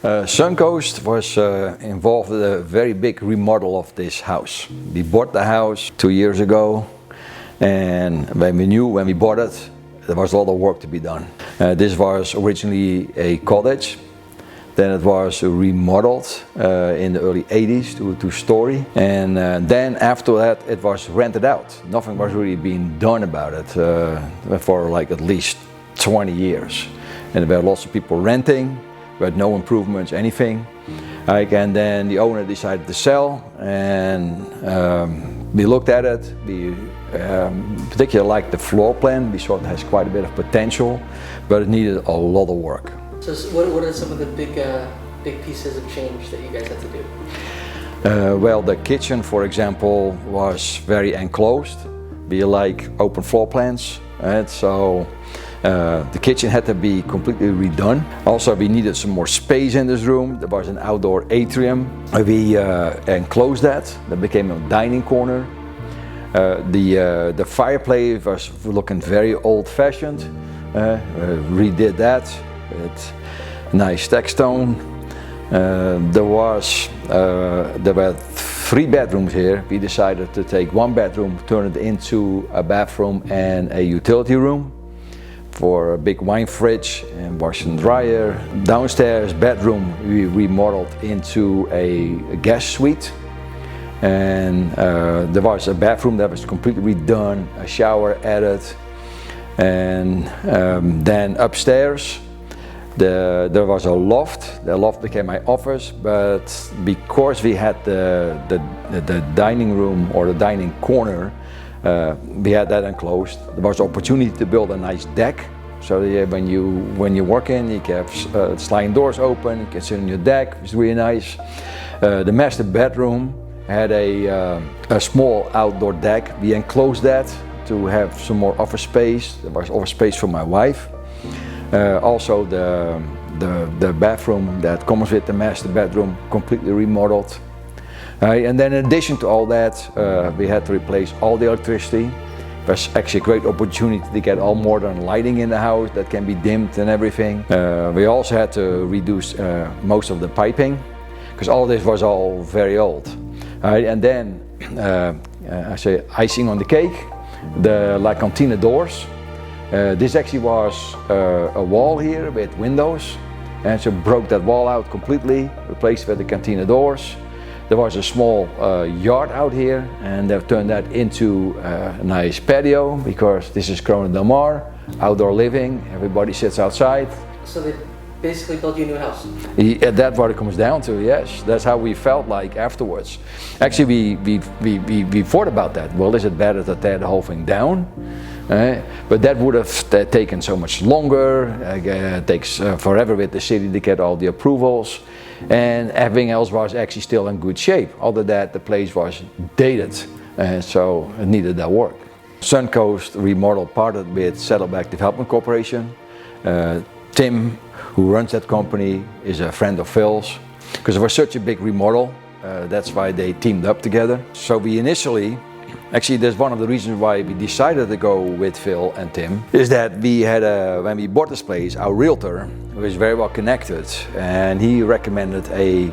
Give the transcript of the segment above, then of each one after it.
SunCoast was involved in a very big remodel of this house. We bought the house 2 years ago, and when we bought it, there was a lot of work to be done. This was originally a cottage. Then it was remodeled in the early 80s to a two-story, and then after that it was rented out. Nothing was really being done about it for like at least 20 years. And there were lots of people renting, but no improvements, anything. And then the owner decided to sell, and we looked at it. We particularly liked the floor plan. We thought it has quite a bit of potential, but it needed a lot of work. So what are some of the big pieces of change that you guys had to do? Well, the kitchen, for example, was very enclosed. We like open floor plans, right? So the kitchen had to be completely redone. Also, we needed some more space in this room. There was an outdoor atrium. We enclosed that. That became a dining corner. The fireplace was looking very old-fashioned. Redid that. With nice textone. There were 3 bedrooms here. We decided to take 1 bedroom, turn it into a bathroom and a utility room for a big wine fridge and washer and dryer. Downstairs bedroom we remodeled into a guest suite, and there was a bathroom that was completely redone, a shower added, and then upstairs there was a loft. The loft became my office, but because we had the dining room or the dining corner, we had that enclosed. There was opportunity to build a nice deck, so that when you walk in, you can have sliding doors open, you can sit on your deck. It's really nice. The master bedroom had a small outdoor deck. We enclosed that to have some more office space. There was office space for my wife. Also the bathroom that comes with the master bedroom, completely remodeled. And then in addition to all that, we had to replace all the electricity. It was actually a great opportunity to get all modern lighting in the house that can be dimmed and everything. We also had to reduce most of the piping, because all this was all very old. And then, I say icing on the cake, the La Cantina doors. This actually was a wall here with windows, and so broke that wall out completely, replaced with the cantina doors. There was a small yard out here, and they've turned that into a nice patio, because this is Corona del Mar, outdoor living, everybody sits outside. So they basically built you a new house? Yeah, that's what it comes down to, yes. That's how we felt like afterwards. Actually, we thought about that. Well, is it better to tear the whole thing down? But that would have taken so much longer. It takes forever with the city to get all the approvals, and everything else was actually still in good shape. Other than that, the place was dated, so it needed that work. SunCoast Remodeling partnered with Saddleback Development Corporation. Tim, who runs that company, is a friend of Phil's. Because it was such a big remodel, that's why they teamed up together. So we initially, actually that's one of the reasons why we decided to go with Phil and Tim, is that we had when we bought this place, our realtor was very well connected, and he recommended a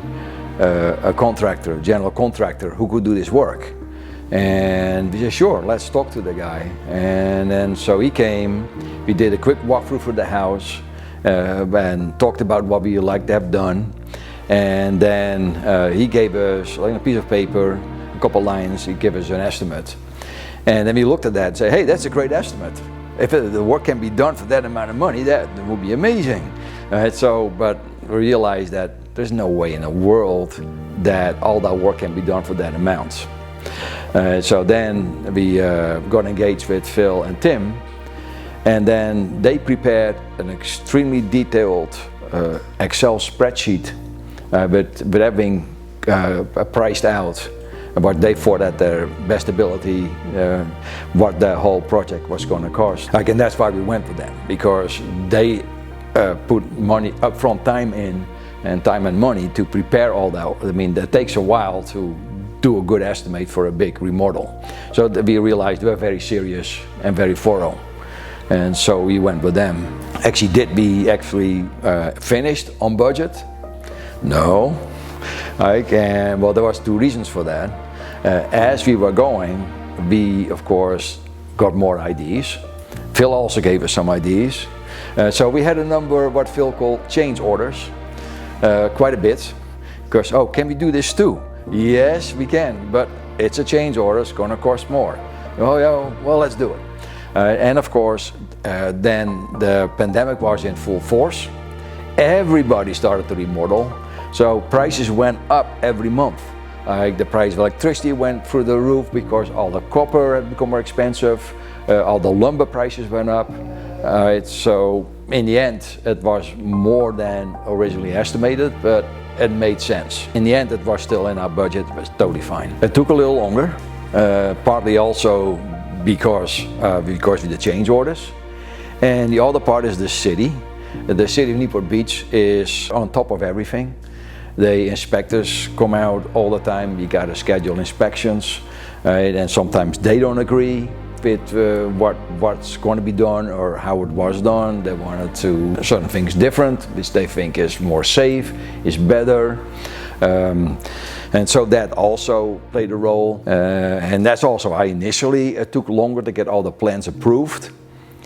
contractor, general contractor, who could do this work. And we said, sure, let's talk to the guy. And then so he came, we did a quick walkthrough for the house, and talked about what we like to have done. And then he gave us like a piece of paper, a couple lines, he gave us an estimate. And then we looked at that and said, hey, that's a great estimate. If the work can be done for that amount of money, that would be amazing. But we realized that there's no way in the world that all that work can be done for that amount. So then we got engaged with Phil and Tim, and then they prepared an extremely detailed Excel spreadsheet with everything priced out, what they thought at their best ability, what the whole project was going to cost. And that's why we went with them, because they put money, upfront time in, and time and money to prepare all that. I mean, that takes a while to do a good estimate for a big remodel. So we realized they were very serious and very thorough. And so we went with them. Actually finished on budget. No. Well, there was two reasons for that. As we were going, we of course got more ideas. Phil also gave us some ideas. So we had a number of what Phil called change orders, quite a bit. Because, oh, can we do this too? Yes, we can, but it's a change order, it's gonna cost more. Oh yeah, well, let's do it. And of course, then the pandemic was in full force. Everybody started to remodel, so prices went up every month. The price of electricity went through the roof because all the copper had become more expensive, all the lumber prices went up. So in the end, it was more than originally estimated, but it made sense. In the end, it was still in our budget, it was totally fine. It took a little longer, partly also because of the change orders. And the other part is the city. The city of Newport Beach is on top of everything. The inspectors come out all the time, you gotta schedule inspections, and sometimes they don't agree with what's going to be done or how it was done. They wanted to certain things different, which they think is more safe, is better. And so that also played a role. And that's also why initially it took longer to get all the plans approved,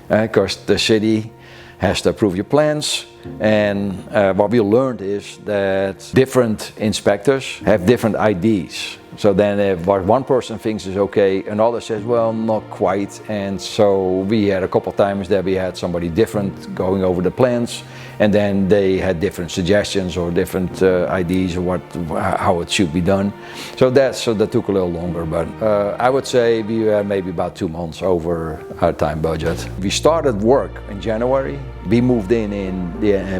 because the city has to approve your plans. And what we learned is that different inspectors have different IDs. So then if what one person thinks is okay, another says, well, not quite. And so we had a couple of times that we had somebody different going over the plans, and then they had different suggestions or different IDs or how it should be done. So that took a little longer, but I would say we were maybe about 2 months over our time budget. We started work in January. We moved in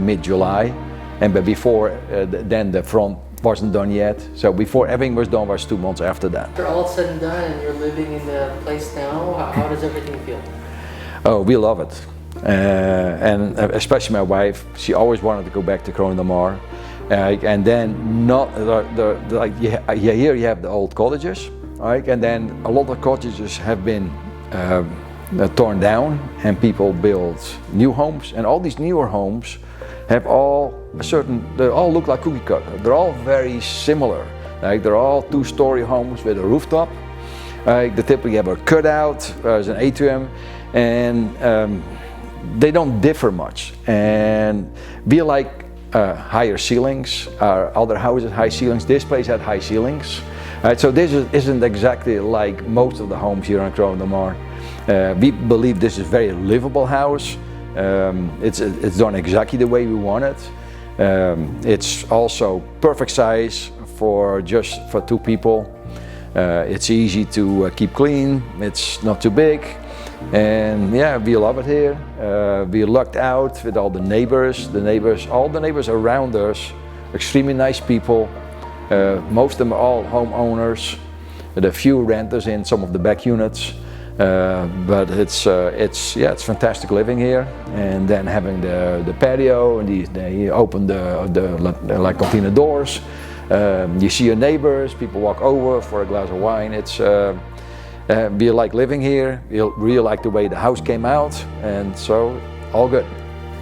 mid-July, but before then the front wasn't done yet. So before everything was done was 2 months after that. After all said and done and you're living in the place now, how does everything feel? Oh, we love it. And especially my wife, she always wanted to go back to Corona del Mar. And then not here you have the old cottages, right? And then a lot of cottages have been torn down and people build new homes, and all these newer homes have they all look like cookie cutter. They're all very similar. Like they're all 2-story homes with a rooftop. They typically have a cutout as an atrium, and they don't differ much. And we like higher ceilings. Our other houses high ceilings. This place had high ceilings. So this isn't exactly like most of the homes here on Corona del Mar. We believe this is a very livable house. It's done exactly the way we want it. It's also perfect size for 2 people. It's easy to keep clean. It's not too big. And yeah, we love it here. We're lucked out with all the neighbors. All the neighbors around us, extremely nice people. Most of them are all homeowners. There are a few renters in some of the back units. But it's fantastic living here, and then having the patio, and they open the cantina doors. You see your neighbors, people walk over for a glass of wine. We like living here. We really like the way the house came out, and so all good.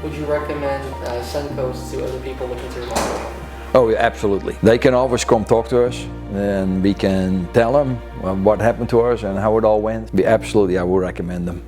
Would you recommend SunCoast to other people looking to remodel? Oh, yeah, absolutely. They can always come talk to us, and we can tell them what happened to us and how it all went. I would recommend them.